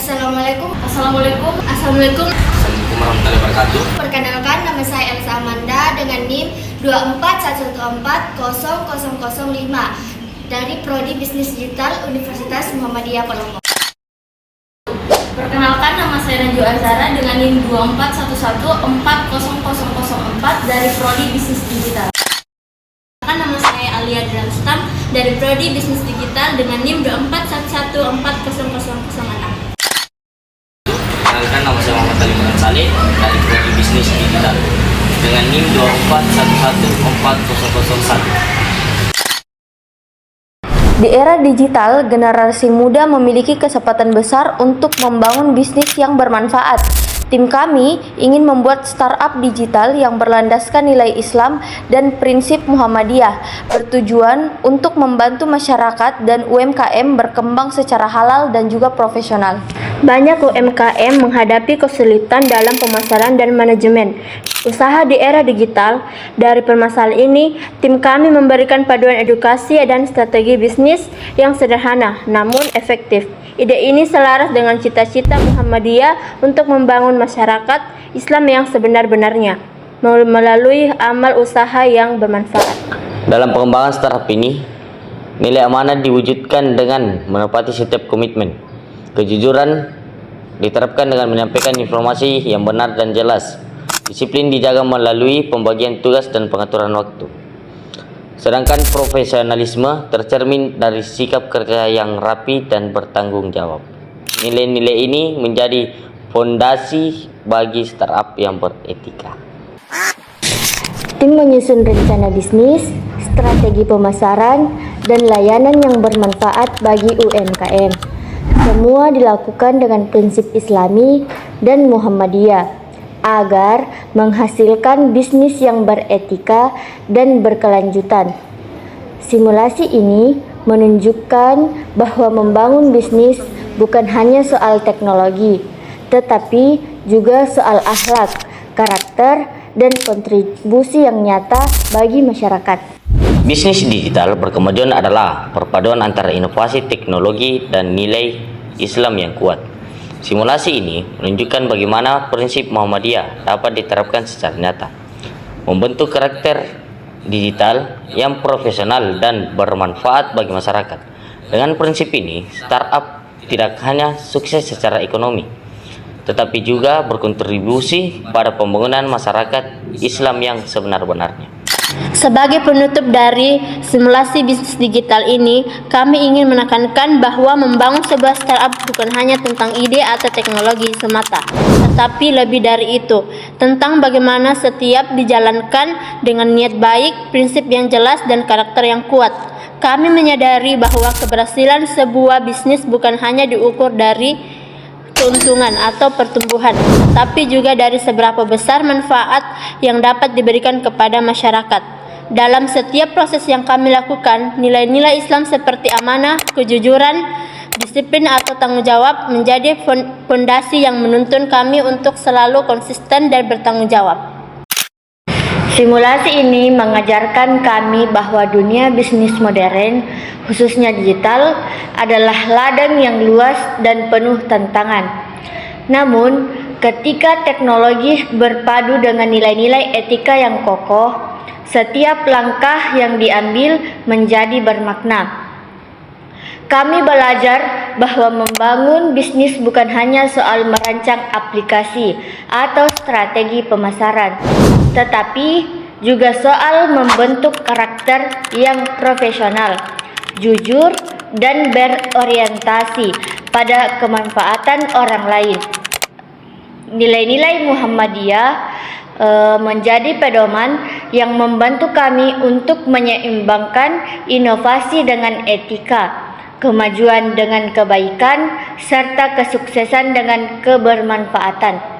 Assalamualaikum. Assalamualaikum. Assalamualaikum. Assalamualaikum warahmatullahi wabarakatuh. Perkenalkan, nama saya Elsa Amanda dengan NIM 241140005 dari Prodi Bisnis Digital Universitas Muhammadiyah Kolombo. Perkenalkan, nama saya Najwa Azhara dengan NIM 241140004 dari Prodi Bisnis Digital. Nama saya Alia Dranstam dari Prodi Bisnis Digital dengan NIM 241140006. Perkenalkan, nama saya Muhammad Ali Muhammad Saleh dari Prodi Bisnis Digital dengan NIM 241140001. Di era digital, generasi muda memiliki kesempatan besar untuk membangun bisnis yang bermanfaat. Tim kami ingin membuat startup digital yang berlandaskan nilai Islam dan prinsip Muhammadiyah, bertujuan untuk membantu masyarakat dan UMKM berkembang secara halal dan juga profesional. Banyak UMKM menghadapi kesulitan dalam pemasaran dan manajemen usaha di era digital. Dari permasalahan ini, tim kami memberikan paduan edukasi dan strategi bisnis yang sederhana namun efektif. Ide ini selaras dengan cita-cita Muhammadiyah untuk membangun masyarakat Islam yang sebenar-benarnya melalui amal usaha yang bermanfaat. Dalam pengembangan startup ini, nilai amanah diwujudkan dengan menepati setiap komitmen. Kejujuran diterapkan dengan menyampaikan informasi yang benar dan jelas. Disiplin dijaga melalui pembagian tugas dan pengaturan waktu. Sedangkan profesionalisme tercermin dari sikap kerja yang rapi dan bertanggung jawab. Nilai-nilai ini menjadi fondasi bagi startup yang beretika. Tim menyusun rencana bisnis, strategi pemasaran, dan layanan yang bermanfaat bagi UMKM. Semua dilakukan dengan prinsip Islami dan Muhammadiyah agar menghasilkan bisnis yang beretika dan berkelanjutan. Simulasi ini menunjukkan bahwa membangun bisnis bukan hanya soal teknologi, tetapi juga soal akhlak, karakter, dan kontribusi yang nyata bagi masyarakat. Bisnis digital berkemajuan adalah perpaduan antara inovasi teknologi dan nilai Islam yang kuat. Simulasi ini menunjukkan bagaimana prinsip Muhammadiyah dapat diterapkan secara nyata, membentuk karakter digital yang profesional dan bermanfaat bagi masyarakat. Dengan prinsip ini, startup tidak hanya sukses secara ekonomi, tetapi juga berkontribusi pada pembangunan masyarakat Islam yang sebenar-benarnya. Sebagai penutup dari simulasi bisnis digital ini, kami ingin menekankan bahwa membangun sebuah startup bukan hanya tentang ide atau teknologi semata, tetapi lebih dari itu, tentang bagaimana setiap dijalankan dengan niat baik, prinsip yang jelas, dan karakter yang kuat. Kami menyadari bahwa keberhasilan sebuah bisnis bukan hanya diukur dari keuntungan atau pertumbuhan, tapi juga dari seberapa besar manfaat yang dapat diberikan kepada masyarakat. Dalam setiap proses yang kami lakukan, nilai-nilai Islam seperti amanah, kejujuran, disiplin atau tanggung jawab menjadi fondasi yang menuntun kami untuk selalu konsisten dan bertanggung jawab. Simulasi ini mengajarkan kami bahwa dunia bisnis modern, khususnya digital, adalah ladang yang luas dan penuh tantangan. Namun, ketika teknologi berpadu dengan nilai-nilai etika yang kokoh, setiap langkah yang diambil menjadi bermakna. Kami belajar bahwa membangun bisnis bukan hanya soal merancang aplikasi atau strategi pemasaran, tetapi juga soal membentuk karakter yang profesional, jujur, dan berorientasi pada kemanfaatan orang lain. Nilai-nilai Muhammadiyah menjadi pedoman yang membantu kami untuk menyeimbangkan inovasi dengan etika, kemajuan dengan kebaikan, serta kesuksesan dengan kebermanfaatan.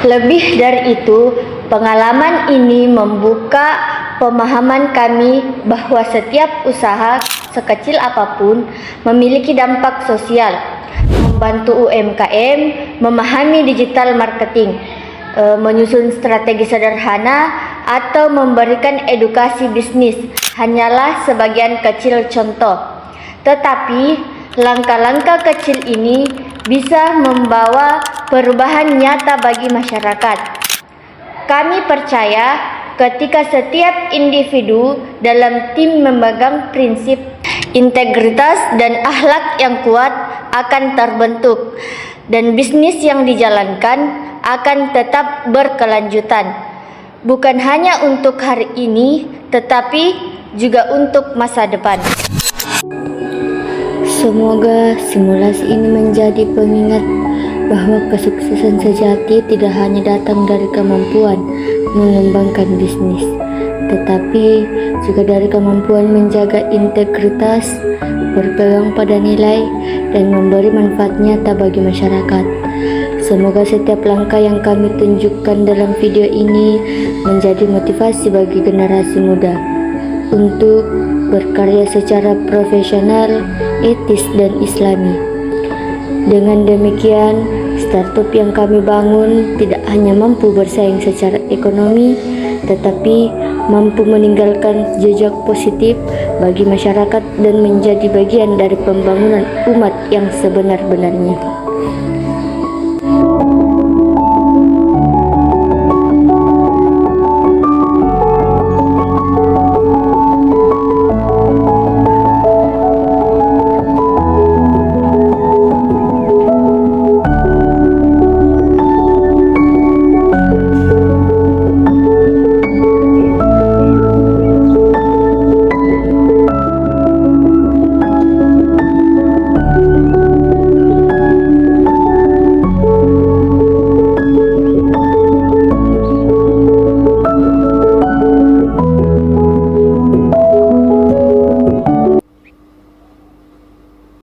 Lebih dari itu, pengalaman ini membuka pemahaman kami bahwa setiap usaha, sekecil apapun, memiliki dampak sosial, membantu UMKM memahami digital marketing, menyusun strategi sederhana, atau memberikan edukasi bisnis hanyalah sebagian kecil contoh. Tetapi Langkah-langkah kecil ini bisa membawa perubahan nyata bagi masyarakat. Kami percaya ketika setiap individu dalam tim memegang prinsip integritas dan akhlak yang kuat akan terbentuk, dan bisnis yang dijalankan akan tetap berkelanjutan, bukan hanya untuk hari ini, tetapi juga untuk masa depan. Semoga simulasi ini menjadi pengingat bahwa kesuksesan sejati tidak hanya datang dari kemampuan mengembangkan bisnis, tetapi juga dari kemampuan menjaga integritas, berpegang pada nilai, dan memberi manfaat nyata bagi masyarakat. Semoga setiap langkah yang kami tunjukkan dalam video ini menjadi motivasi bagi generasi muda untuk berkarya secara profesional, etis, dan islami. Dengan demikian, startup yang kami bangun tidak hanya mampu bersaing secara ekonomi, tetapi mampu meninggalkan jejak positif bagi masyarakat dan menjadi bagian dari pembangunan umat yang sebenar-benarnya.